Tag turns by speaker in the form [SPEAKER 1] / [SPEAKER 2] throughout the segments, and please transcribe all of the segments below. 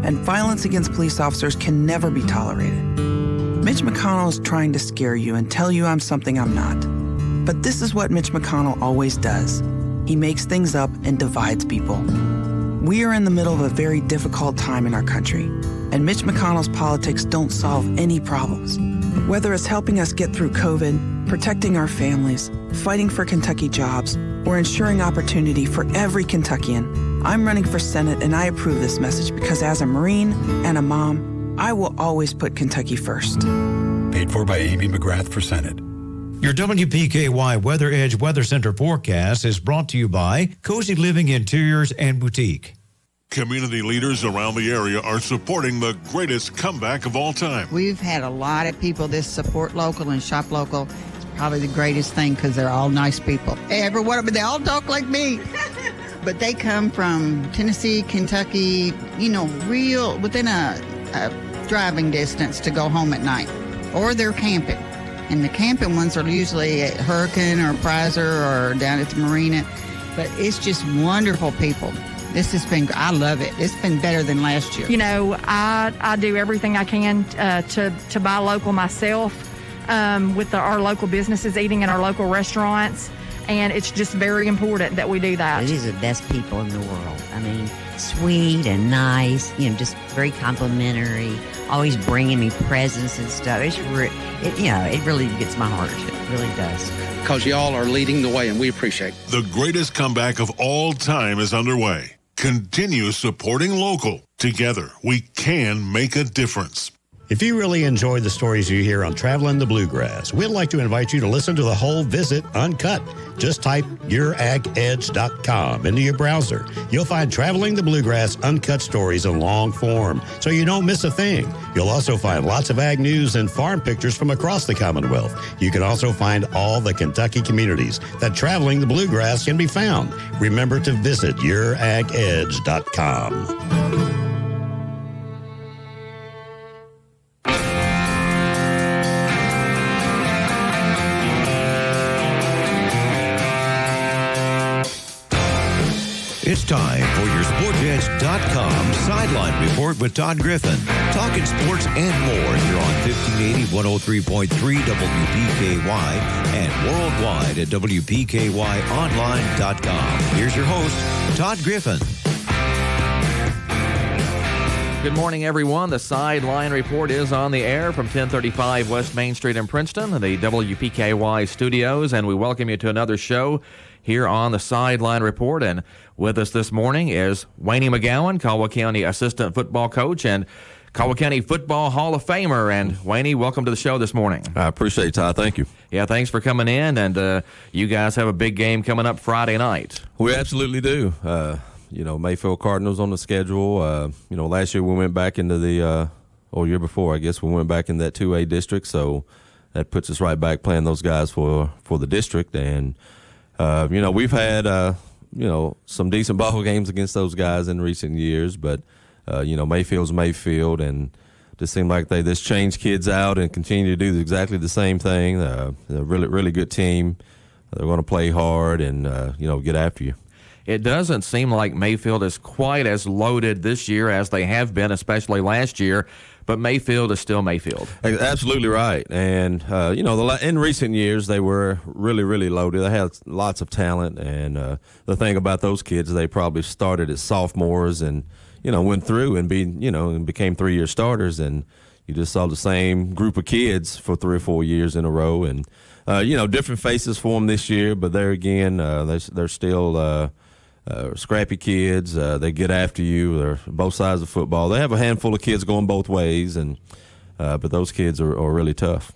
[SPEAKER 1] and violence against police officers can never be tolerated. Mitch McConnell is trying to scare you and tell you I'm something I'm not. But this is what Mitch McConnell always does. He makes things up and divides people. We are in the middle of a very difficult time in our country, and Mitch McConnell's politics don't solve any problems. Whether it's helping us get through COVID, protecting our families, fighting for Kentucky jobs, or ensuring opportunity for every Kentuckian, I'm running for Senate and I approve this message because as a Marine and a mom, I will always put Kentucky first.
[SPEAKER 2] Paid for by Amy McGrath for Senate.
[SPEAKER 3] Your WPKY Weather Edge Weather Center forecast is brought to you by Cozy Living Interiors and Boutique.
[SPEAKER 4] Community leaders around the area are supporting the greatest comeback of all time.
[SPEAKER 5] We've had a lot of people that support local and shop local. It's probably the greatest thing because they're all nice people. Every one of them, they all talk like me. But they come from Tennessee, Kentucky, real within a driving distance to go home at night. Or they're camping. And the camping ones are usually at Hurricane or Prizer or down at the marina. But it's just wonderful people. This has been, I love it. It's been better than last year.
[SPEAKER 6] I do everything I can to buy local myself with our local businesses, eating in our local restaurants. And it's just very important that we do that.
[SPEAKER 7] These are the best people in the world. I mean, sweet and nice, just very complimentary, always bringing me presents and stuff. It really gets my heart. It really does.
[SPEAKER 8] Because y'all are leading the way, and we appreciate it.
[SPEAKER 4] The greatest comeback of all time is underway. Continue supporting local. Together, we can make a difference.
[SPEAKER 9] If you really enjoy the stories you hear on Traveling the Bluegrass, we'd like to invite you to listen to the whole visit uncut. Just type youragadge.com into your browser. You'll find Traveling the Bluegrass uncut stories in long form, so you don't miss a thing. You'll also find lots of ag news and farm pictures from across the Commonwealth. You can also find all the Kentucky communities that Traveling the Bluegrass can be found. Remember to visit youragadge.com.
[SPEAKER 3] It's time for your SportsEdge.com Sideline Report with Todd Griffin. Talking sports and more here on 1580, 103.3 WPKY and worldwide at WPKYOnline.com. Here's your host, Todd Griffin.
[SPEAKER 10] Good morning, everyone. The Sideline Report is on the air from 1035 West Main Street in Princeton, the WPKY studios, and we welcome you to another show here on the Sideline Report. And with us this morning is Waynee McGowan, Caldwell County assistant football coach and Caldwell County Football Hall of Famer. And Waynee, welcome to the show this morning.
[SPEAKER 11] I appreciate it, Todd. Thank you.
[SPEAKER 10] Yeah, thanks for coming in. And you guys have a big game coming up Friday night.
[SPEAKER 11] We absolutely do. Mayfield Cardinals on the schedule. Last year we went back into the year before, I guess, we went back in that 2A district. So that puts us right back playing those guys for the district. And, we've had, some decent ball games against those guys in recent years. But, Mayfield's Mayfield. And just seemed like they just change kids out and continue to do exactly the same thing. They're a really, really good team. They're going to play hard and, get after you.
[SPEAKER 10] It doesn't seem like Mayfield is quite as loaded this year as they have been, especially last year, but Mayfield is still Mayfield.
[SPEAKER 11] Absolutely right. And, in recent years, they were really, really loaded. They had lots of talent. And the thing about those kids, they probably started as sophomores and, went through and became 3-year starters. And you just saw the same group of kids for 3 or 4 years in a row. And, different faces for them this year, but there again, they're still scrappy kids. They get after you. They're both sides of football. They have a handful of kids going both ways, and but those kids are really tough.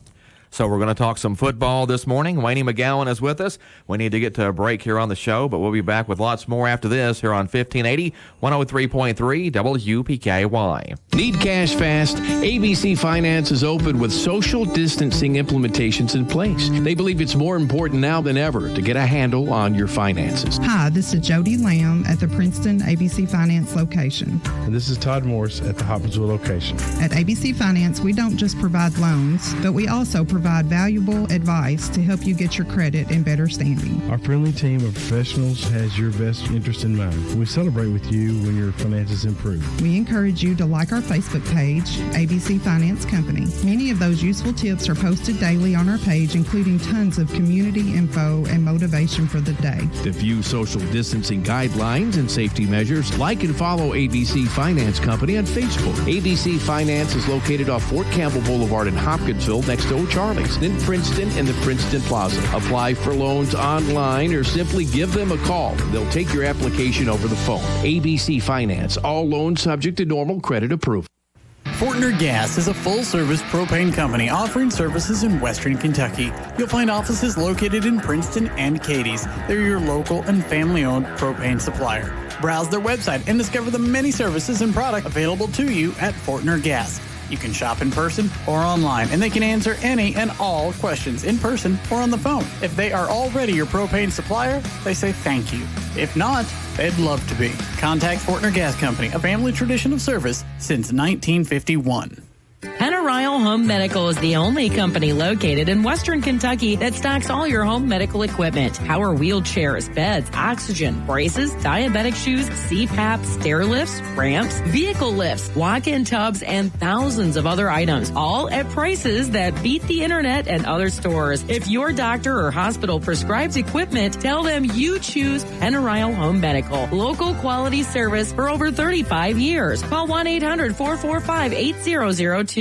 [SPEAKER 10] So we're going to talk some football this morning. Waynee McGowan is with us. We need to get to a break here on the show, but we'll be back with lots more after this here on 1580, 103.3 WPKY.
[SPEAKER 12] Need cash fast? ABC Finance is open with social distancing implementations in place. They believe it's more important now than ever to get a handle on your finances.
[SPEAKER 13] Hi, this is Jody Lamb at the Princeton ABC Finance location.
[SPEAKER 14] And this is Todd Morse at the Hopkinsville location.
[SPEAKER 13] At ABC Finance, we don't just provide loans, but we also provide valuable advice to help you get your credit in better standing.
[SPEAKER 14] Our friendly team of professionals has your best interest in mind. We celebrate with you when your finances improve.
[SPEAKER 13] We encourage you to like our Facebook page, ABC Finance Company. Many of those useful tips are posted daily on our page, including tons of community info and motivation for the day.
[SPEAKER 12] To view social distancing guidelines and safety measures, like and follow ABC Finance Company on Facebook. ABC Finance is located off Fort Campbell Boulevard in Hopkinsville next to O'Charlie's, in Princeton and the Princeton Plaza. Apply for loans online or simply give them a call. They'll take your application over the phone. ABC Finance, all loans subject to normal credit approval.
[SPEAKER 15] Fortner Gas is a full-service propane company offering services in Western Kentucky. You'll find offices located in Princeton and Cadiz. They're your local and family-owned propane supplier. Browse their website and discover the many services and products available to you at Fortner Gas. You can shop in person or online, and they can answer any and all questions in person or on the phone. If they are already your propane supplier, they say thank you. If not, they'd love to be. Contact Fortner Gas Company, a family tradition of service since 1951.
[SPEAKER 16] Panorail Home Medical is the only company located in Western Kentucky that stocks all your home medical equipment. Power wheelchairs, beds, oxygen, braces, diabetic shoes, CPAP, stair lifts, ramps, vehicle lifts, walk-in tubs, and thousands of other items, all at prices that beat the internet and other stores. If your doctor or hospital prescribes equipment, tell them you choose Panorail Home Medical. Local quality service for over 35 years. Call 1-800-445-8002.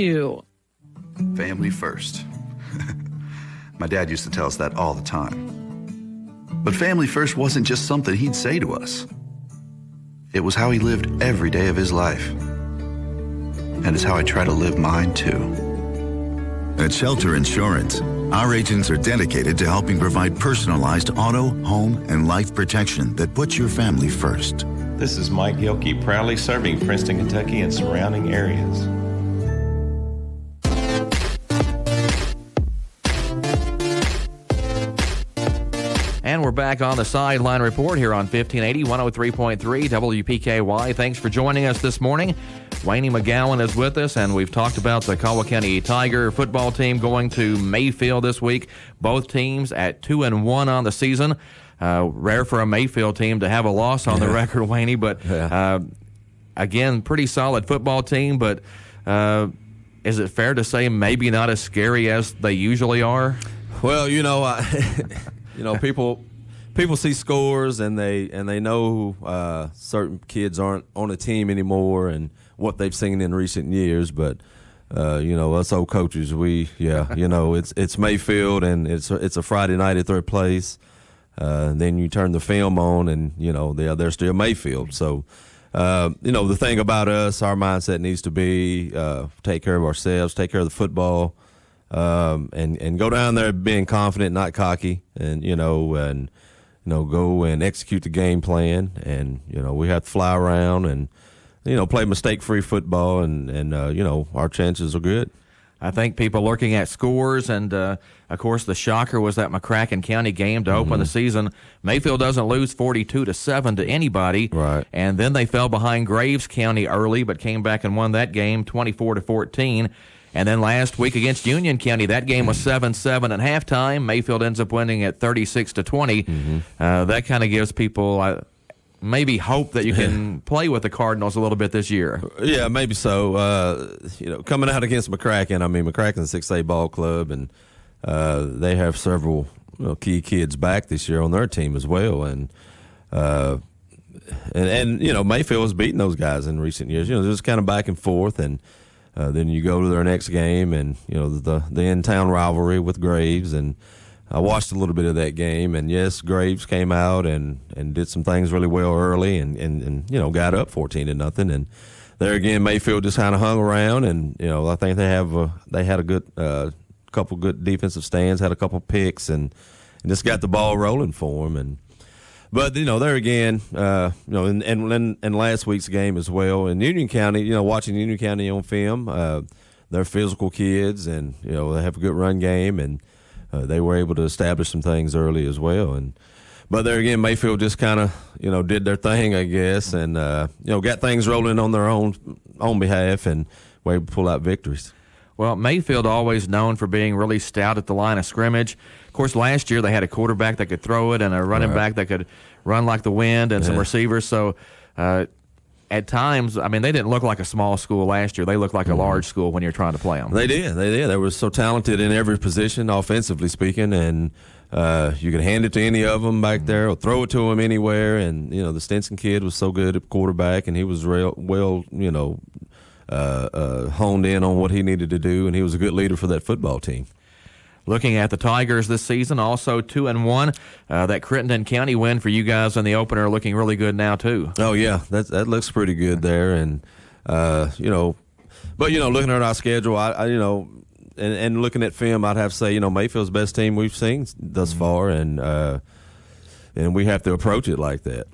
[SPEAKER 17] Family first. My dad used to tell us that all the time. But family first wasn't just something he'd say to us. It was how he lived every day of his life. And it's how I try to live mine too.
[SPEAKER 18] At Shelter Insurance, our agents are dedicated to helping provide personalized auto, home, and life protection that puts your family first.
[SPEAKER 19] This is Mike Gilkey, proudly serving Princeton, Kentucky and surrounding areas.
[SPEAKER 10] And we're back on the Sideline Report here on 1580, 103.3 WPKY. Thanks for joining us this morning. Waynee McGowan is with us, and we've talked about the Caldwell County Tiger football team going to Mayfield this week. Both teams at 2-1 on the season. Rare for a Mayfield team to have a loss on the record, Waynee, but again, pretty solid football team. But is it fair to say maybe not as scary as they usually are?
[SPEAKER 11] Well, people see scores and they know certain kids aren't on a team anymore and what they've seen in recent years. But us old coaches, it's Mayfield and it's a Friday night at their place. Then you turn the film on and they're still Mayfield. So the thing about us, our mindset needs to be take care of ourselves, take care of the football. And go down there being confident, not cocky, and go and execute the game plan. And we have to fly around and play mistake-free football, and our chances are good.
[SPEAKER 10] I think people looking at scores, and of course the shocker was that McCracken County game to open the season. Mayfield doesn't lose 42-7 to anybody,
[SPEAKER 11] right? And
[SPEAKER 10] then they fell behind Graves County early, but came back and won that game 24-14. And then last week against Union County, that game was 7-7 at halftime. Mayfield ends up winning at 36-20. That kind of gives people maybe hope that you can play with the Cardinals a little bit this year.
[SPEAKER 11] Yeah, maybe so. Coming out against McCracken, McCracken's a 6A ball club, and they have several key kids back this year on their team as well. And Mayfield has beaten those guys in recent years. Just kind of back and forth, and then you go to their next game, and the in-town rivalry with Graves, and I watched a little bit of that game, and yes, Graves came out and did some things really well early, and got up 14-0, and there again Mayfield just kind of hung around, and I think they had a good couple good defensive stands, had a couple picks, and just got the ball rolling for them, But there again, and last week's game as well in Union County. Watching Union County on film, they're physical kids, and they have a good run game, and they were able to establish some things early as well. But there again, Mayfield just kind of did their thing, I guess, and got things rolling on their own behalf, and were able to pull out victories.
[SPEAKER 10] Well, Mayfield always known for being really stout at the line of scrimmage. Of course, last year they had a quarterback that could throw it and a running back that could run like the wind and some receivers. So at times, I mean, they didn't look like a small school last year. They looked like a large school when you're trying to play them.
[SPEAKER 11] They did. They were so talented in every position, offensively speaking, and you could hand it to any of them back there or throw it to them anywhere. And, the Stinson kid was so good at quarterback, and he was honed in on what he needed to do, and he was a good leader for that football team.
[SPEAKER 10] Looking at the Tigers this season, also 2-1. That Crittenden County win for you guys in the opener looking really good now too.
[SPEAKER 11] Oh yeah, that looks pretty good there, and but looking at our schedule, and looking at film, I'd have to say Mayfield's best team we've seen thus far, and we have to approach it like that.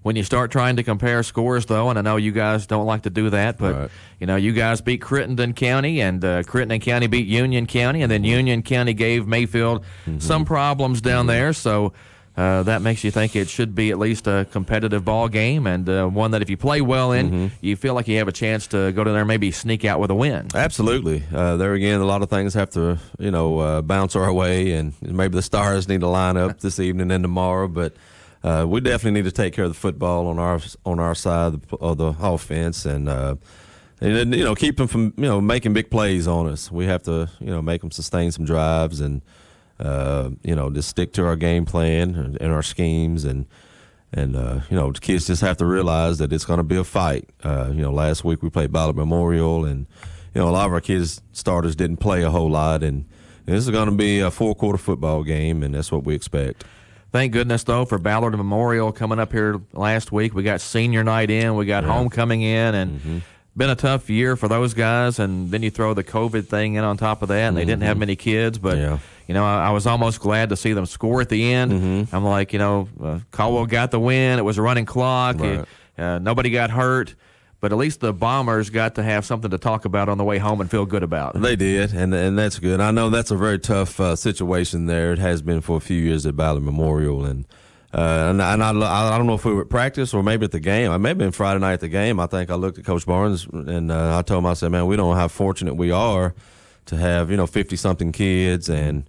[SPEAKER 10] When you start trying to compare scores, though, and I know you guys don't like to do that, but, you guys beat Crittenden County, and Crittenden County beat Union County, and then Union County gave Mayfield some problems down there, so that makes you think it should be at least a competitive ball game, and one that if you play well in, you feel like you have a chance to go down there and maybe sneak out with a win.
[SPEAKER 11] Absolutely. There again, a lot of things have to, bounce our way, and maybe the stars need to line up this evening and tomorrow, but we definitely need to take care of the football on our side of the offense, and keep them from making big plays on us. We have to make them sustain some drives, and just stick to our game plan and our schemes, and the kids just have to realize that it's going to be a fight. Last week we played Ballard Memorial, and a lot of our kids starters didn't play a whole lot, and this is going to be a 4-quarter football game, and that's what we expect.
[SPEAKER 10] Thank goodness, though, for Ballard Memorial coming up here last week. We got senior night in. We got homecoming in, and been a tough year for those guys. And then you throw the COVID thing in on top of that, and they didn't have many kids. But, I was almost glad to see them score at the end. I'm like, Caldwell got the win. It was a running clock. Nobody got hurt. But at least the Bombers got to have something to talk about on the way home and feel good about.
[SPEAKER 11] They did, and that's good. I know that's a very tough situation there. It has been for a few years at Ballard Memorial, and I don't know if we were at practice or maybe at the game. It may have been Friday night at the game. I think I looked at Coach Barnes, and I told him, I said, man, we don't know how fortunate we are to have 50-something kids, and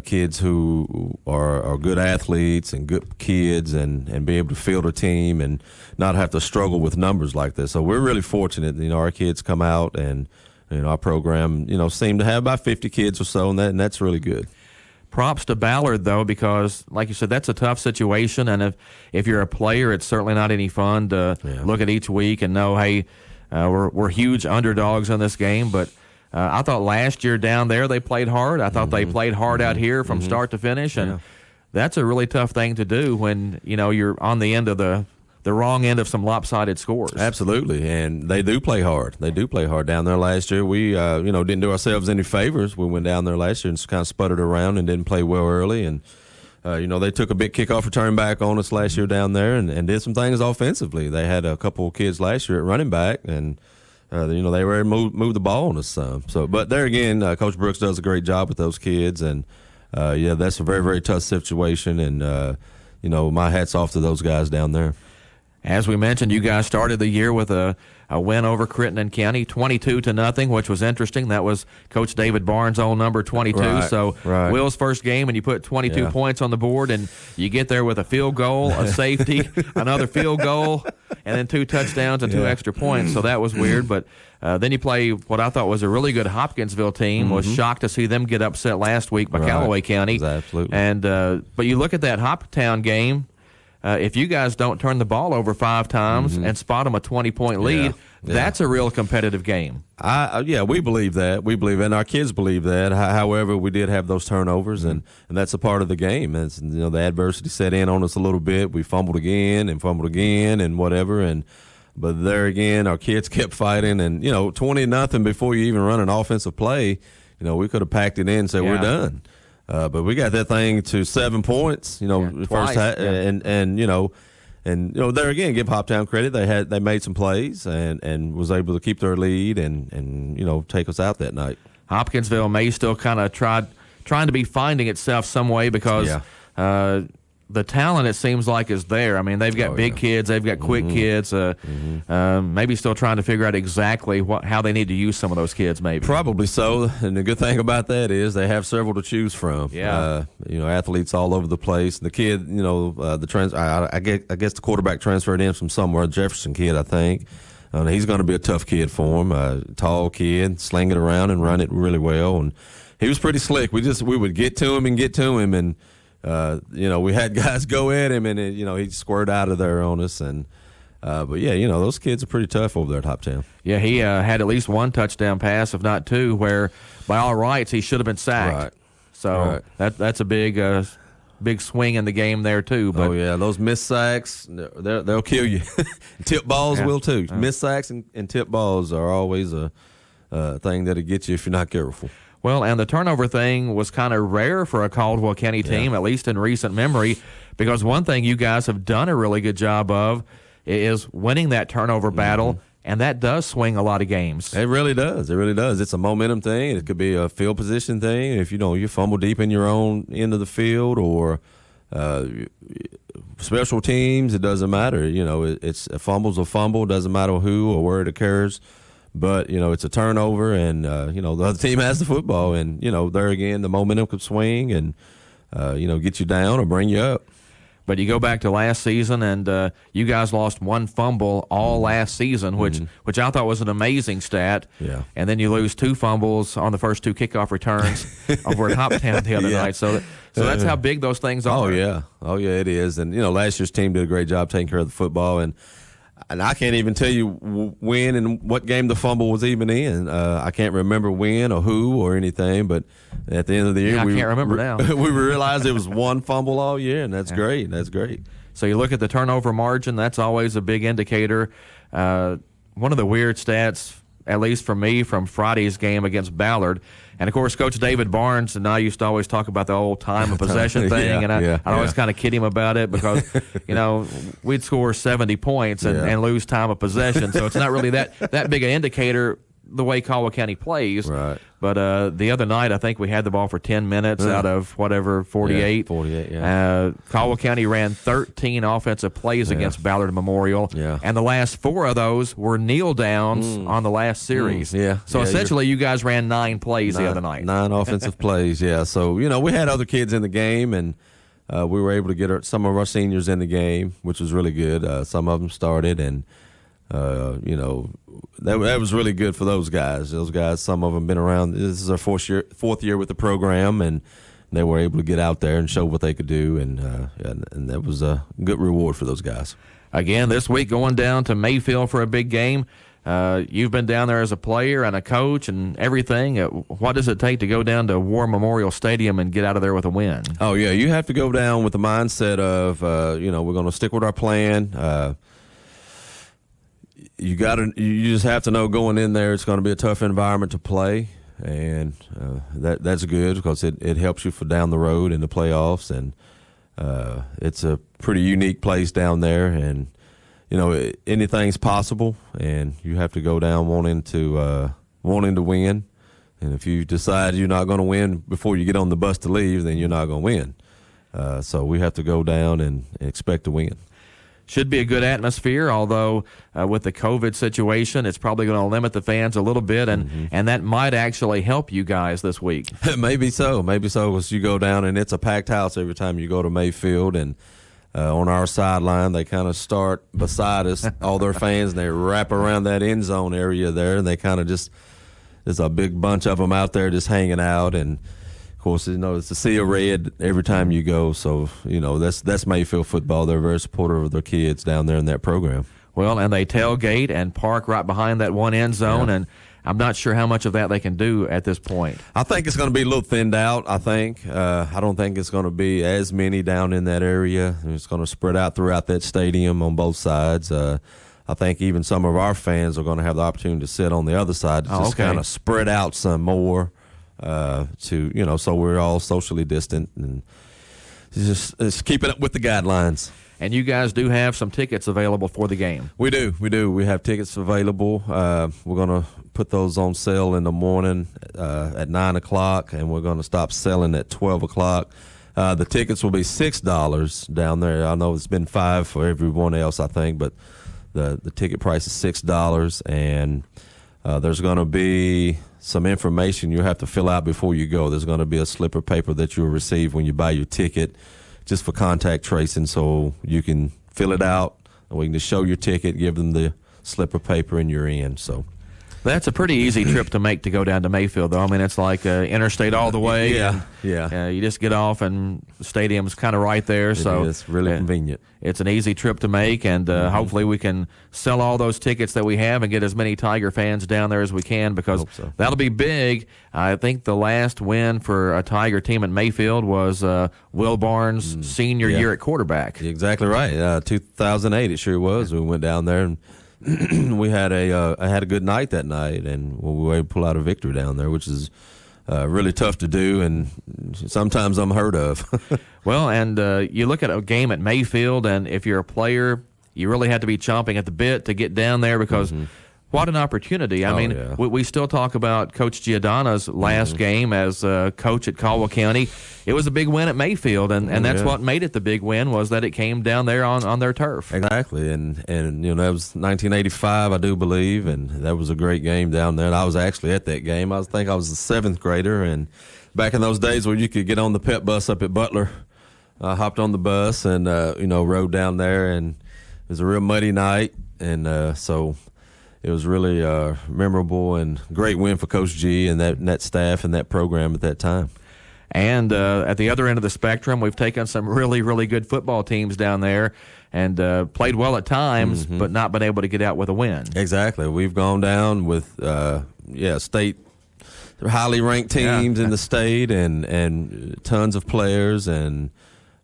[SPEAKER 11] kids who are good athletes and good kids, and be able to field a team and not have to struggle with numbers like this. So we're really fortunate. Our kids come out, and our program seem to have about 50 kids or so, and that's really good.
[SPEAKER 10] Props to Ballard, though, because, like you said, that's a tough situation, and if you're a player, it's certainly not any fun to look at each week and know, hey, we're huge underdogs in this game, but I thought last year down there they played hard. I thought they played hard out here from start to finish, and that's a really tough thing to do when you're on the end of the wrong end of some lopsided scores.
[SPEAKER 11] Absolutely, and they do play hard. They do play hard down there last year. We didn't do ourselves any favors. We went down there last year and kind of sputtered around and didn't play well early, and they took a big kickoff return back on us last year down there and did some things offensively. They had a couple of kids last year at running back, and they were able to move the ball on us some. So, but there again, Coach Brooks does a great job with those kids, and that's a very, very tough situation. And my hat's off to those guys down there.
[SPEAKER 10] As we mentioned, you guys started the year with a win over Crittenden County, 22-0, which was interesting. That was Coach David Barnes' own number 22.
[SPEAKER 11] Right.
[SPEAKER 10] Will's first game, and you put 22 points on the board, and you get there with a field goal, a safety, another field goal, and then 2 touchdowns and 2 extra points. So that was weird. But then you play what I thought was a really good Hopkinsville team. Was shocked to see them get upset last week by Callaway County.
[SPEAKER 11] Absolutely.
[SPEAKER 10] And but you look at that Hoptown game. If you guys don't turn the ball over 5 times and spot them a 20-point lead, that's a real competitive game.
[SPEAKER 11] We believe that. We believe it, and our kids believe that. However, we did have those turnovers, and that's a part of the game. As, the adversity set in on us a little bit. We fumbled again and whatever, but there again, our kids kept fighting, and 20-0 before you even run an offensive play, we could have packed it in and said we're done. But we got that thing to 7 points,
[SPEAKER 10] twice,
[SPEAKER 11] and there again, give Hoptown credit. They made some plays and was able to keep their lead and take us out that night.
[SPEAKER 10] Hopkinsville may still kind of trying to be finding itself some way because the talent, it seems like, is there. I mean, they've got big kids, they've got quick kids. Maybe still trying to figure out exactly how they need to use some of those kids. Maybe
[SPEAKER 11] probably so. And the good thing about that is they have several to choose from.
[SPEAKER 10] Yeah,
[SPEAKER 11] athletes all over the place. And the kid, I guess the quarterback transferred in from somewhere. Jefferson kid, I think. He's going to be a tough kid for him. Tall kid, sling it around and run it really well. And he was pretty slick. We would get to him, and we had guys go at him, and he squirted out of there on us. And those kids are pretty tough over there at Hoptown.
[SPEAKER 10] Yeah, he had at least one touchdown pass, if not two, where by all rights he should have been sacked.
[SPEAKER 11] Right.
[SPEAKER 10] So that's a big swing in the game there too. But
[SPEAKER 11] those missed sacks, they'll kill you. Tip balls will too. Missed sacks and tip balls are always a thing that'll get you if you're not careful.
[SPEAKER 10] Well, and the turnover thing was kind of rare for a Caldwell County team, at least in recent memory, because one thing you guys have done a really good job of is winning that turnover battle, and that does swing a lot of games.
[SPEAKER 11] It really does. It really does. It's a momentum thing. It could be a field position thing. If you fumble deep in your own end of the field or special teams, it doesn't matter. It's a fumble's a fumble. Doesn't matter who or where it occurs. But, it's a turnover, and, the other team has the football. And, there again, the momentum could swing and, get you down or bring you up.
[SPEAKER 10] But you go back to last season, and you guys lost one fumble all last season, which I thought was an amazing stat.
[SPEAKER 11] Yeah.
[SPEAKER 10] And then you lose two fumbles on the first two kickoff returns over at Hoptown the other night. So that's how big those things are.
[SPEAKER 11] Oh, yeah, it is. And, last year's team did a great job taking care of the football. And I can't even tell you when and what game the fumble was even in. I can't remember when or who or anything, but at the end of the year,
[SPEAKER 10] I can't remember now.
[SPEAKER 11] We realized it was one fumble all year, and that's great. That's great.
[SPEAKER 10] So you look at the turnover margin, that's always a big indicator. One of the weird stats, at least for me, from Friday's game against Ballard, and of course, Coach David Barnes and I used to always talk about the old time of possession thing, and I'd always kind of kid him about it because, we'd score 70 points and lose time of possession, so it's not really that big an indicator the way Caldwell County plays.
[SPEAKER 11] Right.
[SPEAKER 10] But the other night, I think we had the ball for 10 minutes out of 48.
[SPEAKER 11] 48,
[SPEAKER 10] Caldwell County ran 13 offensive plays against Ballard Memorial, and the last 4 of those were kneel downs on the last series. So essentially, you guys ran 9 plays the other night.
[SPEAKER 11] 9 offensive plays, So, we had other kids in the game, and we were able to get some of our seniors in the game, which was really good. Some of them started, and that was really good for those guys. Those guys, some of them been around. This is our fourth year with the program, and they were able to get out there and show what they could do, and that was a good reward for those guys.
[SPEAKER 10] Again, this week going down to Mayfield for a big game. You've been down there as a player and a coach and everything. What does it take to go down to War Memorial Stadium and get out of there with a win?
[SPEAKER 11] Oh, yeah. You have to go down with the mindset of, we're going to stick with our plan. You just have to know going in there it's going to be a tough environment to play, and that's good because it helps you for down the road in the playoffs, and it's a pretty unique place down there, and anything's possible, and you have to go down wanting to win, and if you decide you're not going to win before you get on the bus to leave, then you're not going to win. So we have to go down and expect to win.
[SPEAKER 10] Should be a good atmosphere, although with the COVID situation, it's probably going to limit the fans a little bit, and that might actually help you guys this week.
[SPEAKER 11] Maybe so, because you go down and it's a packed house every time you go to Mayfield, and on our sideline, they kind of start beside us, all their fans, and they wrap around that end zone area there, and they kind of there's a big bunch of them out there just hanging out, and of course, it's a sea of red every time you go. So, that's Mayfield football. They're very supportive of their kids down there in that program.
[SPEAKER 10] Well, and they tailgate and park right behind that one end zone, and I'm not sure how much of that they can do at this point.
[SPEAKER 11] I think it's going to be a little thinned out, I think. I don't think it's going to be as many down in that area. It's going to spread out throughout that stadium on both sides. I think even some of our fans are going to have the opportunity to sit on the other side to kind of spread out some more. so we're all socially distant and just keeping up with the guidelines.
[SPEAKER 10] And you guys do have some tickets available for the game.
[SPEAKER 11] We do. We have tickets available. We're going to put those on sale in the morning at 9 o'clock, and we're going to stop selling at 12 o'clock. The tickets will be $6 down there. I know it's been $5 for everyone else, I think, but the ticket price is $6, and there's going to be some information you have to fill out before you go. There's going to be a slip of paper that you'll receive when you buy your ticket, just for contact tracing, so you can fill it out, and we can just show your ticket, give them the slip of paper, and you're in. So
[SPEAKER 10] that's a pretty easy trip to make to go down to Mayfield, though. I mean, it's like interstate all the way.
[SPEAKER 11] Yeah.
[SPEAKER 10] You just get off, and the stadium's kind of right there. So
[SPEAKER 11] it's really convenient.
[SPEAKER 10] It's an easy trip to make, and hopefully we can sell all those tickets that we have and get as many Tiger fans down there as we can, because that'll be big. I think the last win for a Tiger team at Mayfield was Will Barnes' senior year at quarterback.
[SPEAKER 11] You're exactly right. 2008 it sure was. We went down there, and we had a good night that night, and we were able to pull out a victory down there, which is really tough to do, and sometimes unheard of.
[SPEAKER 10] Well, and you look at a game at Mayfield, and if you're a player, you really have to be chomping at the bit to get down there, because what an opportunity. I mean, we still talk about Coach Giordano's last game as coach at Caldwell County. It was a big win at Mayfield, and that's what made it the big win, was that it came down there on their turf.
[SPEAKER 11] Exactly, and that was 1985, I do believe, and that was a great game down there. And I was actually at that game. I think I was a seventh grader, and back in those days where you could get on the pep bus up at Butler, I hopped on the bus and rode down there, and it was a real muddy night, and so it was really memorable and great win for Coach G and that staff and that program at that time.
[SPEAKER 10] And at the other end of the spectrum, we've taken some really, really good football teams down there and played well at times, but not been able to get out with a win.
[SPEAKER 11] Exactly. We've gone down with state highly ranked teams in the state and tons of players and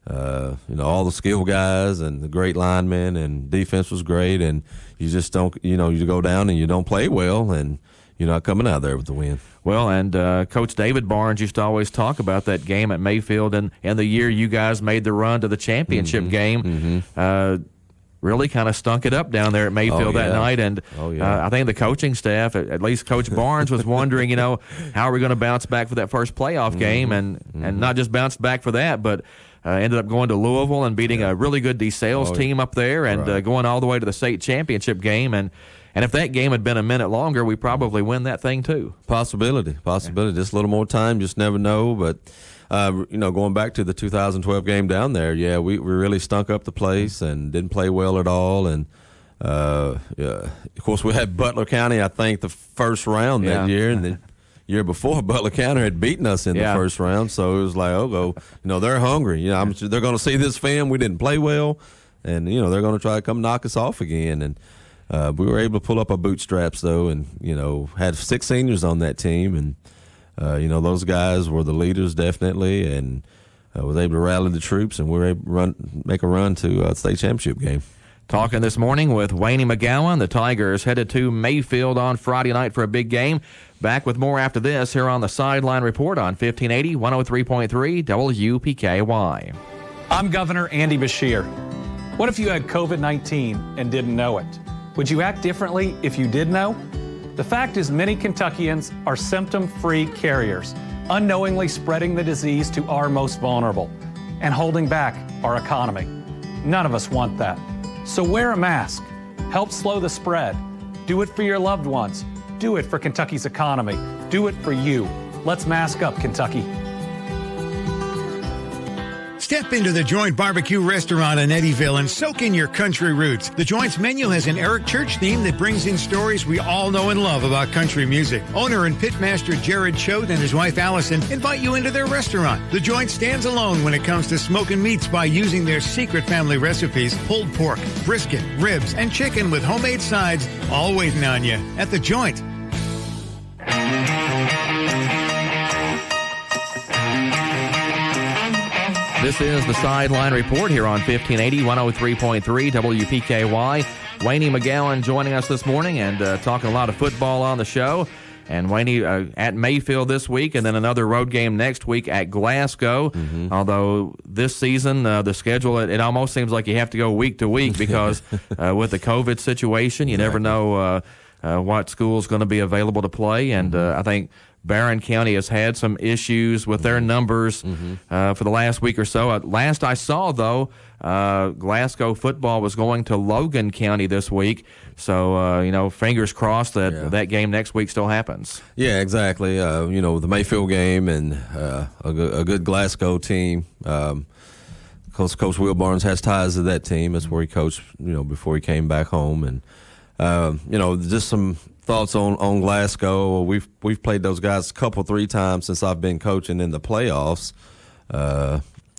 [SPEAKER 11] all the skill guys and the great linemen, and defense was great, and you just don't, you go down and you don't play well, and you're not coming out there with the win.
[SPEAKER 10] Well, and Coach David Barnes used to always talk about that game at Mayfield, and the year you guys made the run to the championship game, really kind of stunk it up down there at Mayfield that night. And I think the coaching staff, at least Coach Barnes, was wondering, how are we going to bounce back for that first playoff game, and not just bounce back for that, but ended up going to Louisville and beating a really good DeSales team up there, and going all the way to the state championship game. And if that game had been a minute longer, we probably win that thing too.
[SPEAKER 11] Possibility. Just a little more time, just never know. But going back to the 2012 game down there, we really stunk up the place and didn't play well at all. And of course, we had Butler County, I think, the first round that year, and the year before, Butler County had beaten us in the first round. So it was like, they're hungry. I'm sure they're going to see this film. We didn't play well, and they're going to try to come knock us off again. And we were able to pull up our bootstraps, though, and had 6 seniors on that team, and those guys were the leaders definitely, and was able to rally the troops, and we were able to make a run to the state championship game.
[SPEAKER 10] Talking this morning with Waynee McGowan. The Tigers headed to Mayfield on Friday night for a big game. Back with more after this here on the Sideline Report on 1580, 103.3 WPKY.
[SPEAKER 20] I'm Governor Andy Beshear. What if you had COVID-19 and didn't know it? Would you act differently if you did know? The fact is, many Kentuckians are symptom-free carriers, unknowingly spreading the disease to our most vulnerable and holding back our economy. None of us want that. So wear a mask. Help slow the spread. Do it for your loved ones. Do it for Kentucky's economy. Do it for you. Let's mask up, Kentucky.
[SPEAKER 21] Step into the Joint Barbecue Restaurant in Eddyville and soak in your country roots. The Joint's menu has an Eric Church theme that brings in stories we all know and love about country music. Owner and pitmaster Jared Choate and his wife Allison invite you into their restaurant. The Joint stands alone when it comes to smoking meats by using their secret family recipes: pulled pork, brisket, ribs, and chicken with homemade sides, all waiting on you at The Joint.
[SPEAKER 10] This is the Sideline Report here on 1580, 103.3 WPKY. Waynee McGowan joining us this morning and talking a lot of football on the show. And Waynee at Mayfield this week, and then another road game next week at Glasgow. Although this season, the schedule, it almost seems like you have to go week to week because with the COVID situation, you never know what school's going to be available to play. And I think Barron County has had some issues with their numbers for the last week or so. Last I saw, though, Glasgow football was going to Logan County this week. So, fingers crossed that game next week still happens.
[SPEAKER 11] Yeah, exactly. The Mayfield game and a good Glasgow team. Coach Will Barnes has ties to that team. That's where he coached, before he came back home. And, just some thoughts on Glasgow. We've played those guys three times since I've been coaching in the playoffs.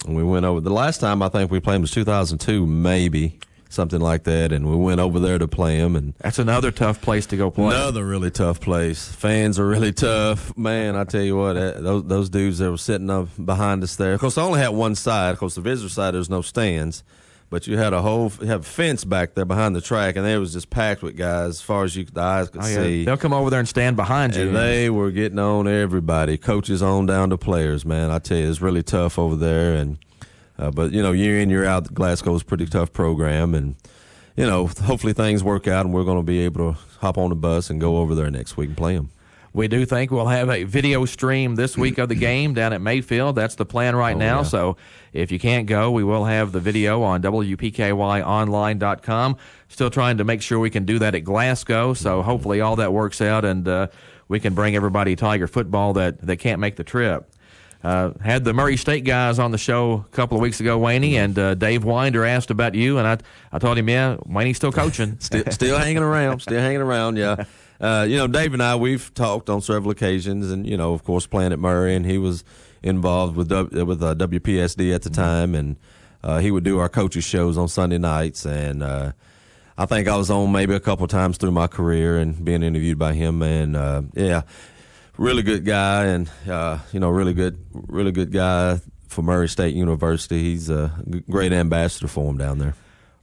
[SPEAKER 11] We went over the last time I think we played them was 2002, maybe something like that, and we went over there to play them. And
[SPEAKER 10] that's another tough place to go play.
[SPEAKER 11] Another really tough place. Fans are really tough, man. I tell you what, those dudes that were sitting up behind us there. Of course, I only had one side. Of course, the visitor side there's no stands. But you had a fence back there behind the track, and it was just packed with guys as far as the eyes could see.
[SPEAKER 10] They'll come over there and stand behind you.
[SPEAKER 11] And they were getting on everybody, coaches on down to players, man. I tell you, it's really tough over there. And but, year in, year out, Glasgow's a pretty tough program. And, hopefully things work out, and we're going to be able to hop on the bus and go over there next week and play them.
[SPEAKER 10] We do think we'll have a video stream this week of the game down at Mayfield. That's the plan right now.
[SPEAKER 11] Yeah.
[SPEAKER 10] So if you can't go, we will have the video on WPKYonline.com. Still trying to make sure we can do that at Glasgow. So hopefully all that works out, and we can bring everybody Tiger football that can't make the trip. Had the Murray State guys on the show a couple of weeks ago, Waynee, and Dave Winder asked about you, and I told him, yeah, Wayne's still coaching.
[SPEAKER 11] still hanging around, yeah. Dave and I, we've talked on several occasions, and, of course, playing at Murray, and he was involved with WPSD at the time, and he would do our coaches' shows on Sunday nights, and I think I was on maybe a couple times through my career and being interviewed by him, and, really good guy, and, really good guy for Murray State University. He's a great ambassador for him down there.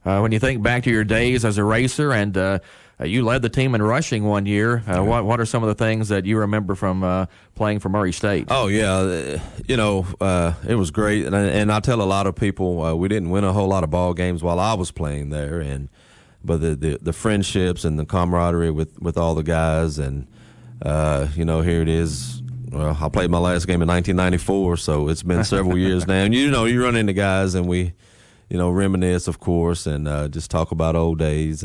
[SPEAKER 10] When you think back to your days as a racer, and you led the team in rushing one year. What are some of the things that you remember from playing for Murray State?
[SPEAKER 11] Oh, yeah. It was great. And I tell a lot of people we didn't win a whole lot of ball games while I was playing there. But the friendships and the camaraderie with all the guys. And, here it is. Well, I played my last game in 1994, so it's been several years now. And, you run into guys and we, reminisce, of course, and just talk about old days.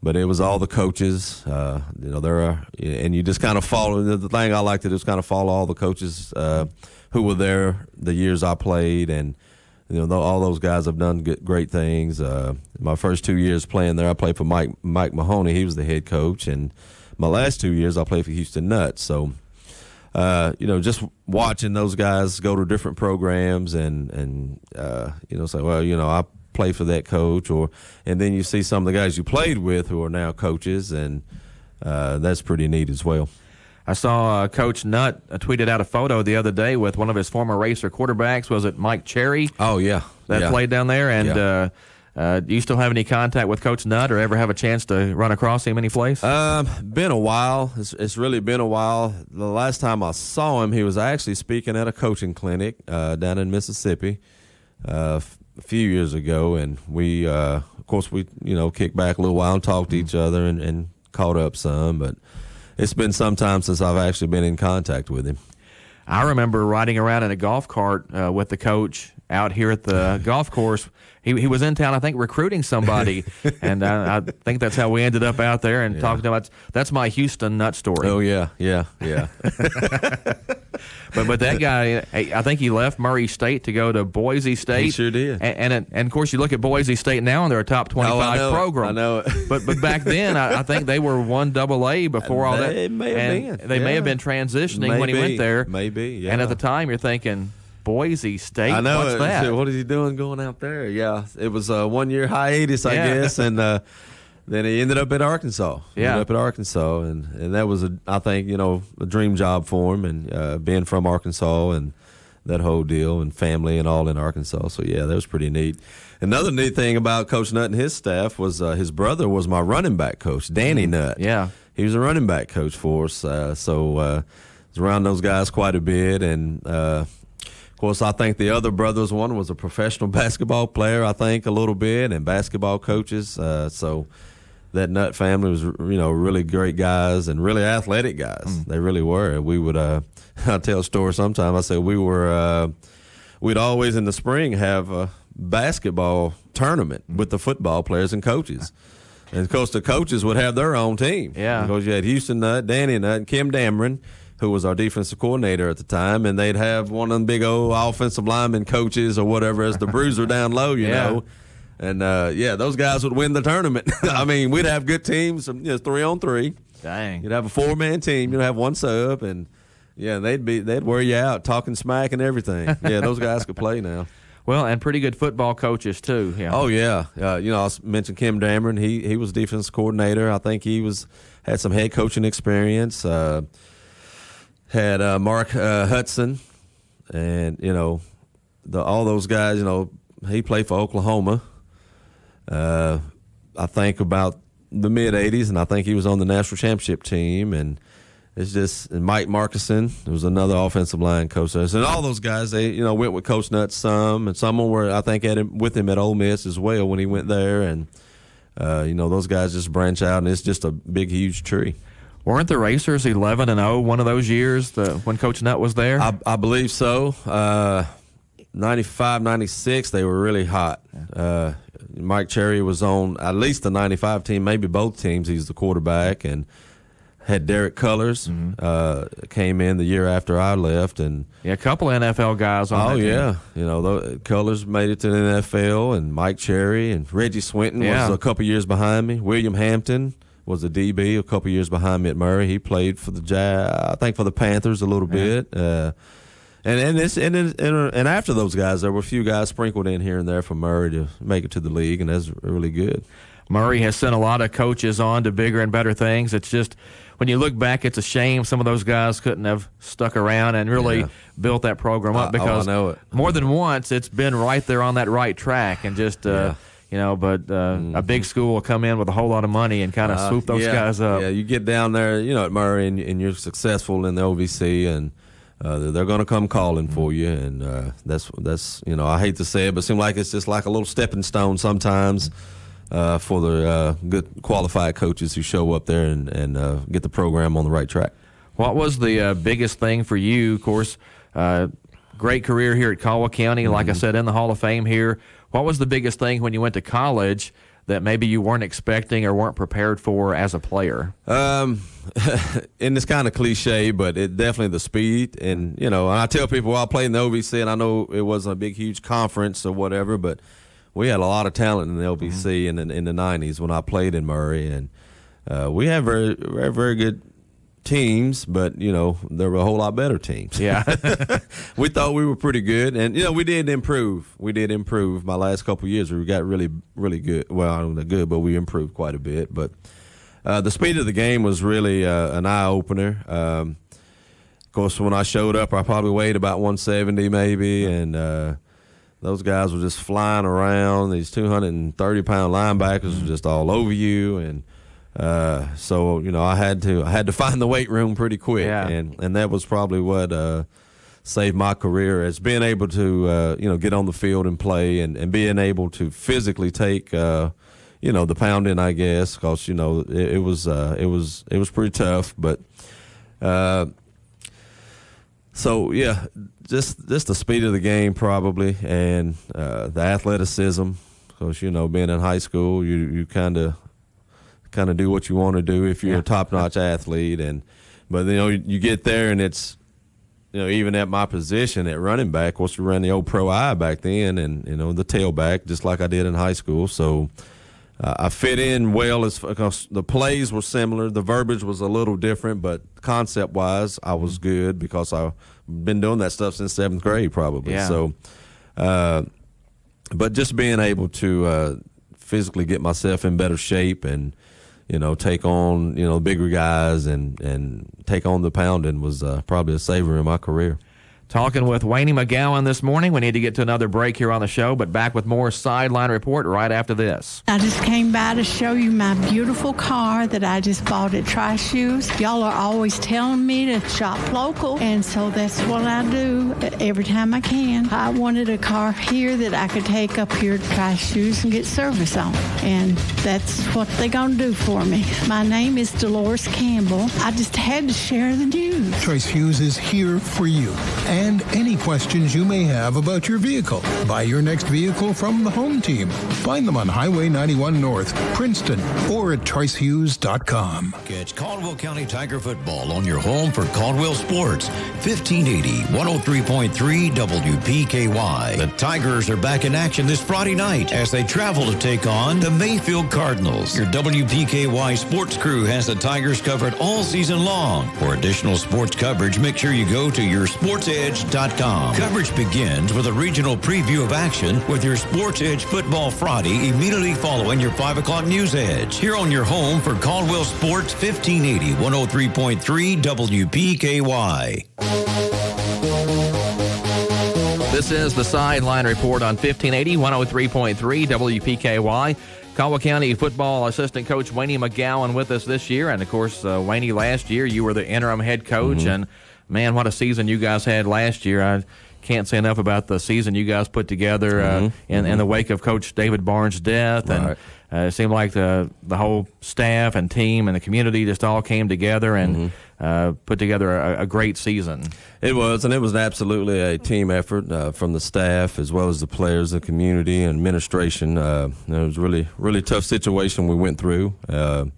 [SPEAKER 11] But it was all the coaches, and you just kind of follow. The thing I like to do is kind of follow all the coaches who were there the years I played, and all those guys have done great things. My first 2 years playing there, I played for Mike Mahoney. He was the head coach, and my last 2 years I played for Houston Nutt. So, just watching those guys go to different programs and say, well, I play for that coach, and then you see some of the guys you played with who are now coaches, and that's pretty neat as well.
[SPEAKER 10] I saw Coach Nutt tweeted out a photo the other day with one of his former racer quarterbacks. Was it Mike Cherry?
[SPEAKER 11] Oh, yeah.
[SPEAKER 10] That played down there. And do you still have any contact with Coach Nutt, or ever have a chance to run across him any place?
[SPEAKER 11] Been a while. It's really been a while. The last time I saw him, he was actually speaking at a coaching clinic down in Mississippi a few years ago, and we, of course, kicked back a little while and talked to each other and caught up some, but it's been some time since I've actually been in contact with him.
[SPEAKER 10] I remember riding around in a golf cart with the coach out here at the golf course. He was in town, I think, recruiting somebody, and I think that's how we ended up out there and talking about. That's my Houston Nutt story.
[SPEAKER 11] Oh yeah.
[SPEAKER 10] But that guy, I think he left Murray State to go to Boise State.
[SPEAKER 11] He sure did.
[SPEAKER 10] And of course, you look at Boise State now, and they're a top 25 program.
[SPEAKER 11] I know it.
[SPEAKER 10] But back then, I think they were 1AA before all that.
[SPEAKER 11] They may have been.
[SPEAKER 10] They may have been transitioning when he went there.
[SPEAKER 11] Maybe. Yeah.
[SPEAKER 10] And at the time, you're thinking, Boise State.
[SPEAKER 11] I know.
[SPEAKER 10] What's that?
[SPEAKER 11] What is he doing going out there? Yeah, it was a 1 year hiatus, I guess, and then he ended up at Arkansas.
[SPEAKER 10] Yeah,
[SPEAKER 11] and that was I think a dream job for him, and being from Arkansas and that whole deal, and family and all in Arkansas. So yeah, that was pretty neat. Another neat thing about Coach Nutt and his staff was his brother was my running back coach, Danny Nutt.
[SPEAKER 10] Yeah.
[SPEAKER 11] he was a running back coach for us. So I was around those guys quite a bit. And, of course, I think the other brothers, one was a professional basketball player, I think, a little bit, and basketball coaches. So that Nutt family was, really great guys and really athletic guys. They really were. We would, I'll tell a story sometime. I said we'd always in the spring have a basketball tournament with the football players and coaches. And, of course, the coaches would have their own team.
[SPEAKER 10] Yeah.
[SPEAKER 11] Because you had Houston Nutt, Danny Nutt, and Kim Dameron, who was our defensive coordinator at the time, and they'd have one of them big old offensive lineman coaches or whatever as the bruiser down low, you know. And, those guys would win the tournament. I mean, we'd have good teams, 3-on-3.
[SPEAKER 10] Dang.
[SPEAKER 11] You'd have a 4-man team. You'd have one sub, and, they'd wear you out, talking smack and everything. Yeah, those guys could play now.
[SPEAKER 10] Well, and pretty good football coaches, too. Yeah.
[SPEAKER 11] Oh, yeah. I mentioned Kim Dameron. He was defense coordinator. I think he had some head coaching experience. Had Mark Hudson, and, all those guys, he played for Oklahoma. I think about the mid-'80s, and I think he was on the national championship team. And it's just Mike Markison, who was another offensive line coach. And all those guys, they went with Coach Nutt some, and some were, I think, with him at Ole Miss as well when he went there. And those guys just branch out, and it's just a big, huge tree.
[SPEAKER 10] Weren't the Racers 11-0 one of those years when Coach Nutt was there?
[SPEAKER 11] I believe so. 95, 96, they were really hot. Mike Cherry was on at least the 95 team, maybe both teams. He's the quarterback, and had Derek Cullors came in the year after I left, and
[SPEAKER 10] a couple of NFL guys on that team.
[SPEAKER 11] Cullors made it to the NFL, and Mike Cherry and Reggie Swinton was a couple years behind me. William Hampton was a DB a couple years behind me at Murray. He played for for the Panthers a little bit. And after those guys, there were a few guys sprinkled in here and there from Murray to make it to the league, and that's really good.
[SPEAKER 10] Murray has sent a lot of coaches on to bigger and better things. It's just, when you look back, it's a shame some of those guys couldn't have stuck around and really built that program up, because
[SPEAKER 11] I know it.
[SPEAKER 10] More than once it's been right there on that right track, and just a big school will come in with a whole lot of money and kind of swoop those guys up.
[SPEAKER 11] Yeah, you get down there, at Murray, and you're successful in the OVC, and they're going to come calling for you, and that's I hate to say it, but it seems like it's just like a little stepping stone sometimes for the good qualified coaches who show up there and get the program on the right track.
[SPEAKER 10] What was the biggest thing for you? Of course, great career here at Caldwell County, like I said, in the Hall of Fame here. What was the biggest thing when you went to college that maybe you weren't expecting or weren't prepared for as a player?
[SPEAKER 11] And it's kind of cliche, but it definitely the speed. And, and I tell people, I played in the OVC, and I know it wasn't a big, huge conference or whatever, but we had a lot of talent in the OVC in the 90s when I played in Murray. And we had very, very, very good teams, but, there were a whole lot better teams.
[SPEAKER 10] Yeah.
[SPEAKER 11] We thought we were pretty good, and, we did improve. My last couple of years, we got really, really good. Well, I don't know good, but we improved quite a bit. But the speed of the game was really an eye-opener. Of course, when I showed up, I probably weighed about 170 maybe, and those guys were just flying around. These 230-pound linebackers were just all over you, and so I had to find the weight room pretty quick, and that was probably what saved my career, as being able to get on the field and play, and being able to physically take the pounding, I guess, because it was pretty tough, but just the speed of the game probably, and the athleticism, because being in high school, you kind of do what you want to do if you're a top-notch athlete, but you get there, and it's even at my position at running back, of course we ran the old pro I back then, and the tailback, just like I did in high school. So I fit in well, because the plays were similar, the verbiage was a little different, but concept-wise I was good, because I've been doing that stuff since 7th grade probably.
[SPEAKER 10] Yeah.
[SPEAKER 11] So but just being able to physically get myself in better shape, and take on bigger guys, and take on the pounding was probably a saver in my career.
[SPEAKER 10] Talking with Waynee McGowan this morning. We need to get to another break here on the show, but back with more Sideline Report right after this.
[SPEAKER 1] I just came by to show you my beautiful car that I just bought at Tri Shoes. Y'all are always telling me to shop local, and so that's what I do every time I can. I wanted a car here that I could take up here to Tri Shoes and get service on, and that's what they're going to do for me. My name is Dolores Campbell. I just had to share the news.
[SPEAKER 22] Tri Shoes is here for you. And any questions you may have about your vehicle. Buy your next vehicle from the home team. Find them on Highway 91 North, Princeton, or at tricehughes.com.
[SPEAKER 3] Catch Caldwell County Tiger football on your home for Caldwell Sports, 1580, 103.3 WPKY. The Tigers are back in action this Friday night as they travel to take on the Mayfield Cardinals. Your WPKY sports crew has the Tigers covered all season long. For additional sports coverage, make sure you go to yoursportsedge.com. Coverage begins with a regional preview of action with your Sports Edge Football Friday immediately following your 5 o'clock News Edge. Here on your home for Caldwell Sports, 1580, 103.3 WPKY.
[SPEAKER 10] This is the Sideline Report on 1580, 103.3 WPKY. Caldwell County football assistant coach Waynee McGowan with us this year. And, of course, Waynee, last year you were the interim head coach. Mm-hmm. And, man, what a season you guys had last year. I can't say enough about the season you guys put together in the wake of Coach David Barnes' death.
[SPEAKER 11] Right.
[SPEAKER 10] And it seemed like the whole staff and team and the community just all came together and put together a great season.
[SPEAKER 11] It was, and it was absolutely a team effort from the staff as well as the players, the community, and administration. It was really, really tough situation we went through. But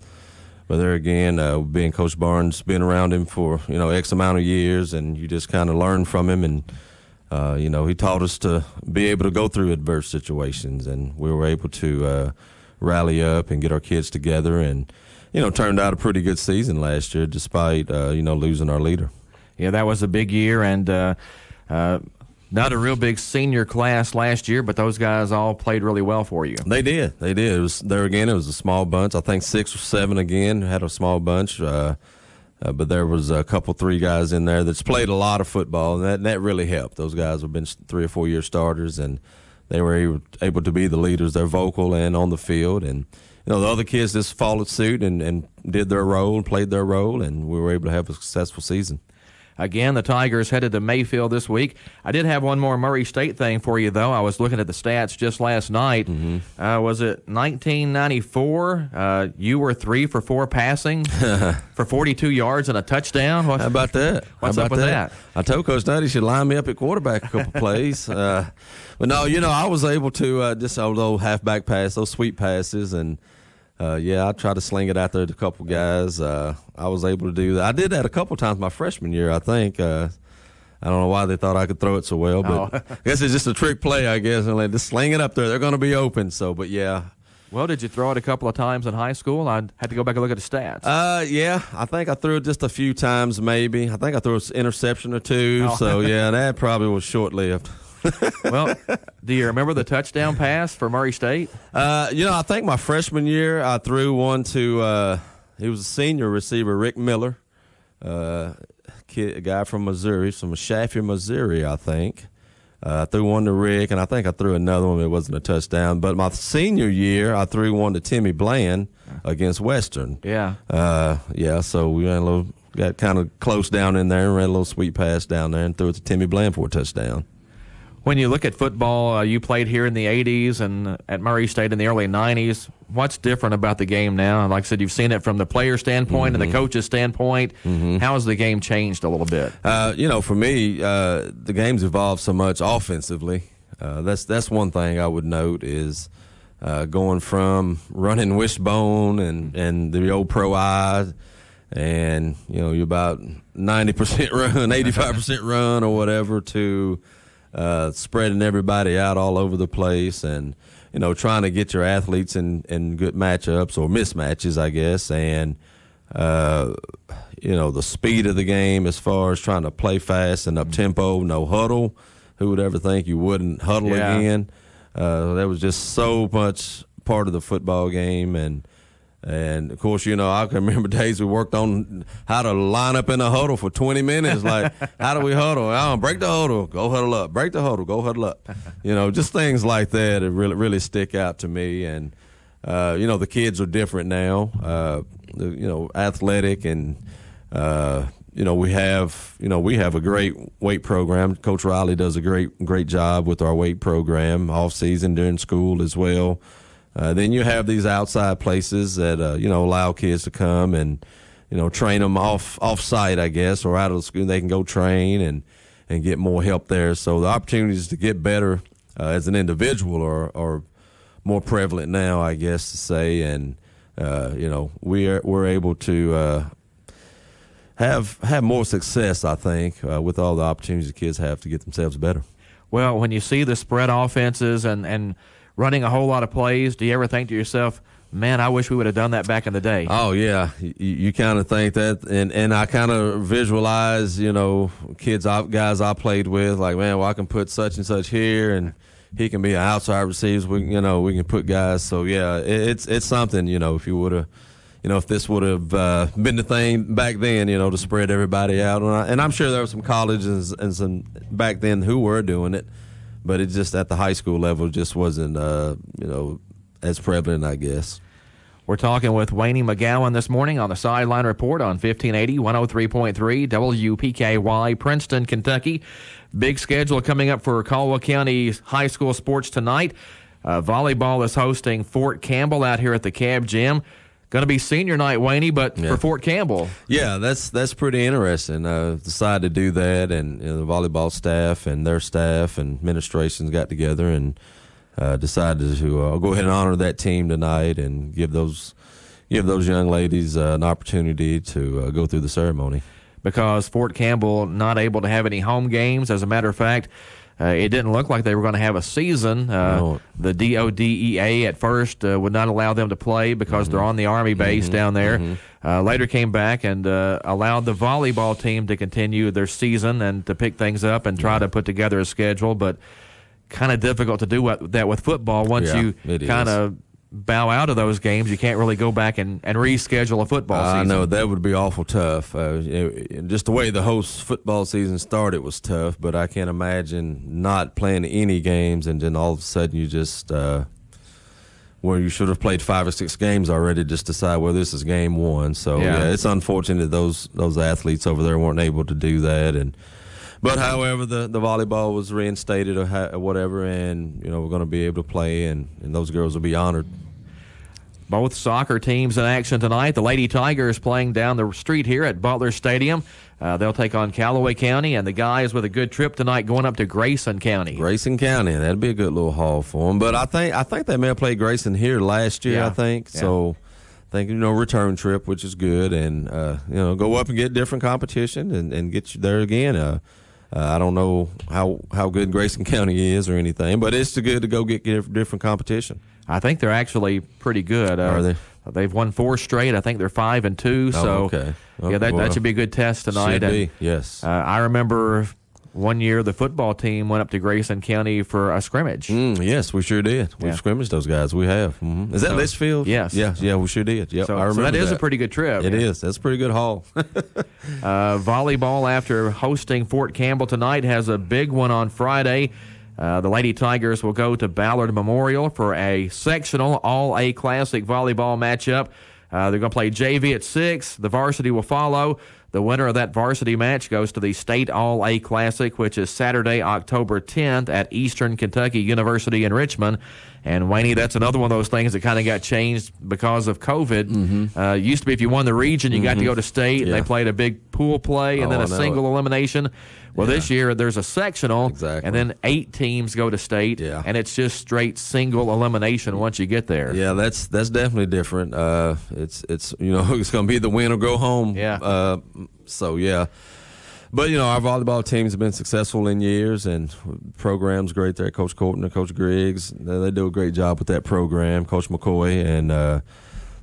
[SPEAKER 11] there again, being Coach Barnes, being around him for, X amount of years, and you just kind of learn from him. And, he taught us to be able to go through adverse situations, and we were able to rally up and get our kids together. And, turned out a pretty good season last year despite, losing our leader.
[SPEAKER 10] Yeah, that was a big year, and not a real big senior class last year, but those guys all played really well for you.
[SPEAKER 11] They did. It was it was a small bunch. I think 6 or 7 again had a small bunch. But there was a couple, 3 guys in there that's played a lot of football, and that really helped. Those guys have been 3 or 4 year starters, and they were able to be the leaders. They're vocal and on the field, and the other kids just followed suit and did their role, played their role, and we were able to have a successful season.
[SPEAKER 10] Again, the Tigers headed to Mayfield this week. I did have one more Murray State thing for you, though. I was looking at the stats just last night. Was it 1994? You were 3 for 4 passing for 42 yards and a touchdown.
[SPEAKER 11] How about that?
[SPEAKER 10] What's up with that?
[SPEAKER 11] I told Coach Nutt he should line me up at quarterback a couple plays. But no, I was able to just those halfback pass, those sweep passes, and I tried to sling it out there to a couple guys. I was able to do that. I did that a couple times my freshman year, I think. I don't know why they thought I could throw it so well, but I guess it's just a trick play, I guess. And like, just sling it up there. They're going to be open. So, but yeah.
[SPEAKER 10] Well, did you throw it a couple of times in high school? I had to go back and look at the stats.
[SPEAKER 11] Yeah, I think I threw it just a few times maybe. I think I threw an interception or 2. So, yeah, that probably was short-lived.
[SPEAKER 10] Well, do you remember the touchdown pass for Murray State?
[SPEAKER 11] I think my freshman year I threw one to he was a senior receiver, Rick Miller, a guy from Missouri, from Shaffir, Missouri, I think. I threw one to Rick, and I think I threw another one. It wasn't a touchdown. But my senior year, I threw one to Timmy Bland against Western.
[SPEAKER 10] Yeah.
[SPEAKER 11] So we got kind of close down in there and ran a little sweet pass down there and threw it to Timmy Bland for a touchdown.
[SPEAKER 10] When you look at football, you played here in the 80s and at Murray State in the early 90s. What's different about the game now? Like I said, you've seen it from the player standpoint and the coach's standpoint. How has the game changed a little bit?
[SPEAKER 11] For me, the game's evolved so much offensively. That's one thing I would note is going from running wishbone and the old pro eye, and you're about 90% run, 85% run or whatever, to spreading everybody out all over the place and, trying to get your athletes in good matchups or mismatches, I guess. And, the speed of the game as far as trying to play fast and up-tempo, no huddle. Who would ever think you wouldn't huddle again? That was just so much part of the football game. And, And, of course, I can remember days we worked on how to line up in a huddle for 20 minutes. Like, how do we huddle? Oh, break the huddle, go huddle up. Break the huddle, go huddle up. Just things like that really, really stick out to me. And, the kids are different now, athletic. And, we have a great weight program. Coach Riley does a great job with our weight program off season during school as well. Then you have these outside places that, allow kids to come and, train them off site, I guess, or out of the school. They can go train and get more help there. So the opportunities to get better as an individual are more prevalent now, I guess to say. And, we're able to have more success, I think, with all the opportunities the kids have to get themselves better.
[SPEAKER 10] Well, when you see the spread offenses and running a whole lot of plays, do you ever think to yourself, man, I wish we would have done that back in the day?
[SPEAKER 11] Oh, yeah. You kind of think that. And I kind of visualize, guys I played with, like, man, well, I can put such and such here, and he can be an outside receiver. We can put guys. So, yeah, it's something, if you would have, if this would have been the thing back then, to spread everybody out. And I'm sure there were some colleges and some back then who were doing it. But it just at the high school level just wasn't, as prevalent, I guess.
[SPEAKER 10] We're talking with Waynee McGowan this morning on the Sideline Report on 1580, 103.3 WPKY, Princeton, Kentucky. Big schedule coming up for Caldwell County high school sports tonight. Volleyball is hosting Fort Campbell out here at the Cab Gym. Going to be senior night, Waynee, but for Fort Campbell.
[SPEAKER 11] Yeah, that's pretty interesting. Decided to do that, and the volleyball staff and their staff and administrations got together and decided to go ahead and honor that team tonight and give those young ladies an opportunity to go through the ceremony.
[SPEAKER 10] Because Fort Campbell not able to have any home games. As a matter of fact, it didn't look like they were going to have a season. The DODEA at first would not allow them to play because they're on the Army base down there. Later came back and allowed the volleyball team to continue their season and to pick things up and try to put together a schedule. But kind of difficult to do that with football. Once you kind of bow out of those games, you can't really go back and reschedule a football season.
[SPEAKER 11] I know, that would be awful tough. Just the way the host football season started was tough, but I can't imagine not playing any games and then all of a sudden you just, where you should have played 5 or 6 games already, just decide, well, this is game one. So, yeah, it's unfortunate those athletes over there weren't able to do that. But, however, the volleyball was reinstated or whatever, and, we're going to be able to play, and those girls will be honored.
[SPEAKER 10] Both soccer teams in action tonight. The Lady Tigers playing down the street here at Butler Stadium. They'll take on Callaway County, and the guys with a good trip tonight going up to Grayson County.
[SPEAKER 11] Grayson County, that'd be a good little haul for them. But I think they may have played Grayson here last year, I think. Yeah. So I think, return trip, which is good, and, go up and get different competition and get you there again. I don't know how good Grayson County is or anything, but it's good to go get different competition.
[SPEAKER 10] I think they're actually pretty good.
[SPEAKER 11] Are they?
[SPEAKER 10] They've won 4 straight. I think they're 5-2. So,
[SPEAKER 11] okay.
[SPEAKER 10] Yeah, that should be a good test tonight.
[SPEAKER 11] Should be, yes.
[SPEAKER 10] I remember one year the football team went up to Grayson County for a scrimmage.
[SPEAKER 11] Yes, we sure did. We've scrimmaged those guys. We have. Is that Litchfield?
[SPEAKER 10] Yes.
[SPEAKER 11] Yeah, we sure did. Yep,
[SPEAKER 10] so,
[SPEAKER 11] I remember
[SPEAKER 10] that is a pretty good trip.
[SPEAKER 11] It is. That's a pretty good haul.
[SPEAKER 10] Volleyball, after hosting Fort Campbell tonight, has a big one on Friday. The Lady Tigers will go to Ballard Memorial for a sectional All-A Classic volleyball matchup. They're going to play JV at 6. The varsity will follow. The winner of that varsity match goes to the State All-A Classic, which is Saturday, October 10th at Eastern Kentucky University in Richmond. And, Waynee, that's another one of those things that kind of got changed because of COVID. Used to be if you won the region, you got to go to state. And they played a big pool play and then a single elimination. Well, this year there's a sectional, and then 8 teams go to state, and it's just straight single elimination once you get there.
[SPEAKER 11] Yeah, that's definitely different. It's it's going to be the win or go home.
[SPEAKER 10] Yeah.
[SPEAKER 11] So yeah, but our volleyball teams have been successful in years, and the program's great there. Coach Colton and Coach Griggs, they do a great job with that program. Coach McCoy, and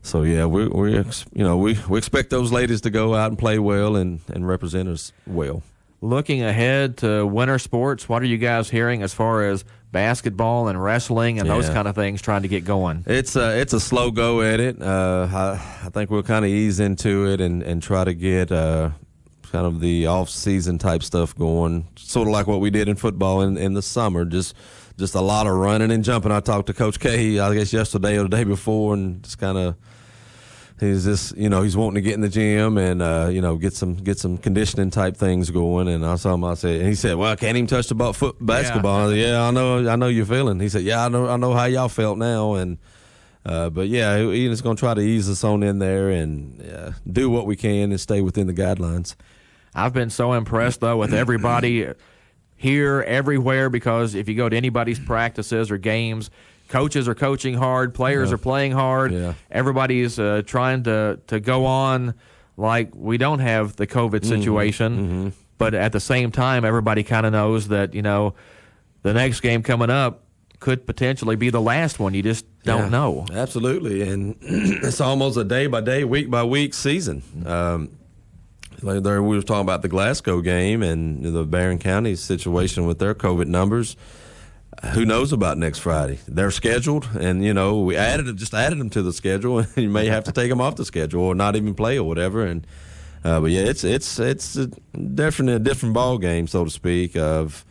[SPEAKER 11] so yeah, we expect those ladies to go out and play well and represent us well.
[SPEAKER 10] looking ahead to winter sports, what are you guys hearing as far as basketball and wrestling and those kind of things trying to get going?
[SPEAKER 11] It's a slow go at it. I think we'll kind of ease into it and try to get kind of the off-season type stuff going, sort of like what we did in football in the summer, just a lot of running and jumping. I talked to Coach K, I guess yesterday or the day before, and just kind of he's just, he's wanting to get in the gym and get some conditioning type things going. And I saw him. And he said, "Well, I can't even touch the basketball." I said, "Yeah, I know you're feeling." He said, "Yeah, I know how y'all felt now." And but yeah, he's going to try to ease us on in there and do what we can and stay within the guidelines.
[SPEAKER 10] I've been so impressed though with everybody here, everywhere, because if you go to anybody's practices or games, coaches are coaching hard, players are playing hard. Yeah. Everybody's trying to go on like we don't have the COVID situation. But at the same time, everybody kind of knows that, the next game coming up could potentially be the last one. You just don't know.
[SPEAKER 11] Absolutely. And it's almost a day-by-day, week-by-week season. Like we were talking about the Glasgow game and the Barron County situation with their COVID numbers. Who knows about next Friday? They're scheduled, and we added them to the schedule, and you may have to take them off the schedule or not even play or whatever. And but yeah, it's definitely a different ball game, so to speak. Of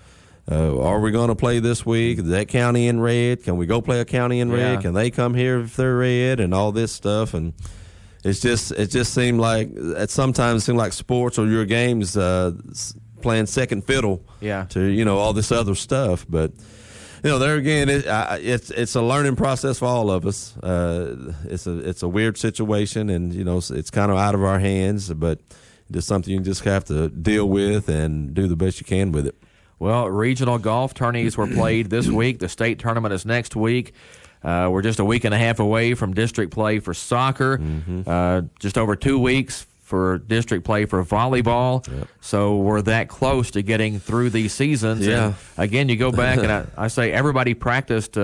[SPEAKER 11] are we going to play this week? Is that county in red? Can we go play a county in red? Can they come here if they're red? And all this stuff, and it just seemed like sometimes it seemed like sports or your games playing second fiddle to all this other stuff, but. There again, it's a learning process for all of us. It's a weird situation, and it's kind of out of our hands, but it's something you just have to deal with and do the best you can with it.
[SPEAKER 10] Well, regional golf tourneys were played this week. The state tournament is next week. We're just a week and a half away from district play for soccer. Just over 2 weeks for district play for volleyball. So we're that close to getting through these seasons. And again, you go back and I say everybody practiced.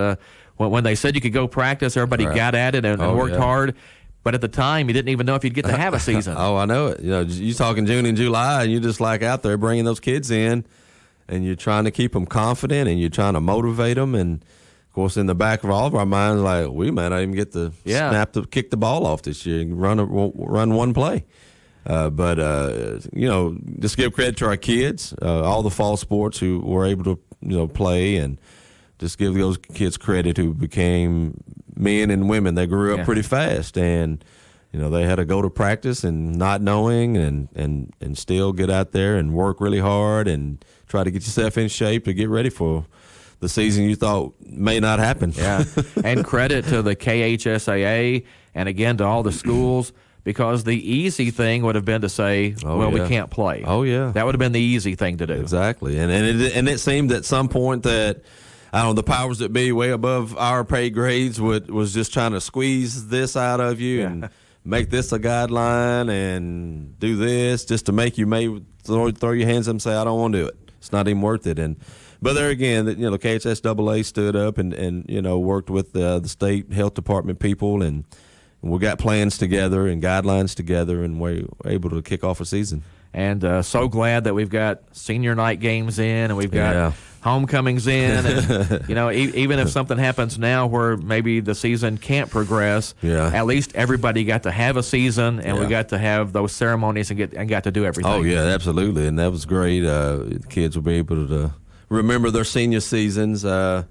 [SPEAKER 10] When they said you could go practice, everybody got at it and worked hard. But at the time, you didn't even know if you'd get to have a season.
[SPEAKER 11] I know it. You're talking June and July, and you're just like out there bringing those kids in, and you're trying to keep them confident, and you're trying to motivate them. And, of course, in the back of all of our minds, like, we might not even get to kick the ball off this year and run one play. But just give credit to our kids, all the fall sports who were able to, play, and just give those kids credit who became men and women. They grew up pretty fast, and, they had to go to practice and not knowing and still get out there and work really hard and try to get yourself in shape to get ready for the season you thought may not happen.
[SPEAKER 10] And credit to the KHSAA and, again, to all the schools. Because the easy thing would have been to say, we can't play. That would have been the easy thing to do.
[SPEAKER 11] Exactly. And it seemed at some point that, the powers that be way above our pay grades was just trying to squeeze this out of you and make this a guideline and do this just to make you maybe throw your hands up and say, I don't want to do it. It's not even worth it. But there again, the KHSAA stood up and worked with the state health department people, and we got plans together and guidelines together, and we're able to kick off a season.
[SPEAKER 10] And so glad that we've got senior night games in, and we've got homecomings in. And, even if something happens now where maybe the season can't progress, at least everybody got to have a season, and we got to have those ceremonies and got to do everything.
[SPEAKER 11] Oh, yeah, absolutely. And that was great. Kids will be able to remember their senior seasons. And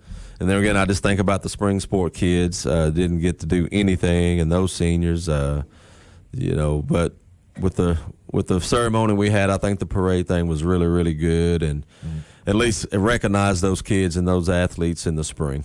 [SPEAKER 11] then again, I just think about the spring sport kids didn't get to do anything, and those seniors, but with the ceremony we had, I think the parade thing was really, really good, and at least it recognized those kids and those athletes in the spring.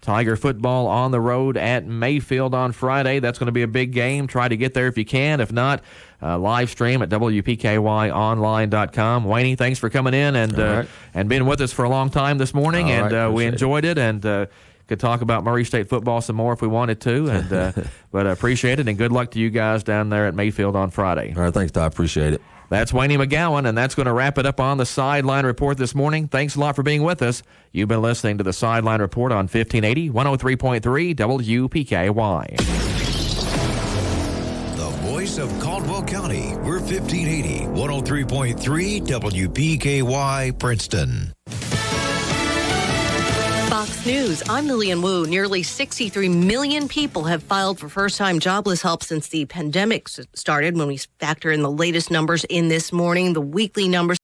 [SPEAKER 10] Tiger football on the road at Mayfield on Friday. That's going to be a big game. Try to get there if you can. If not, live stream at WPKYonline.com. Waynee, thanks for coming in and being with us for a long time this morning. We enjoyed it, and could talk about Murray State football some more if we wanted to. And but I appreciate it, and good luck to you guys down there at Mayfield on Friday.
[SPEAKER 11] All right, thanks, Todd. Appreciate it.
[SPEAKER 10] That's Waynee McGowan, and that's going to wrap it up on the Sideline Report this morning. Thanks a lot for being with us. You've been listening to the Sideline Report on 1580, 103.3 WPKY.
[SPEAKER 3] The voice voice of Caldwell County. We're 1580, 103.3 WPKY, Princeton.
[SPEAKER 2] Fox News, I'm Lillian Wu. Nearly 63 million people have filed for first-time jobless help since the pandemic started. When we factor in the latest numbers in this morning, the weekly numbers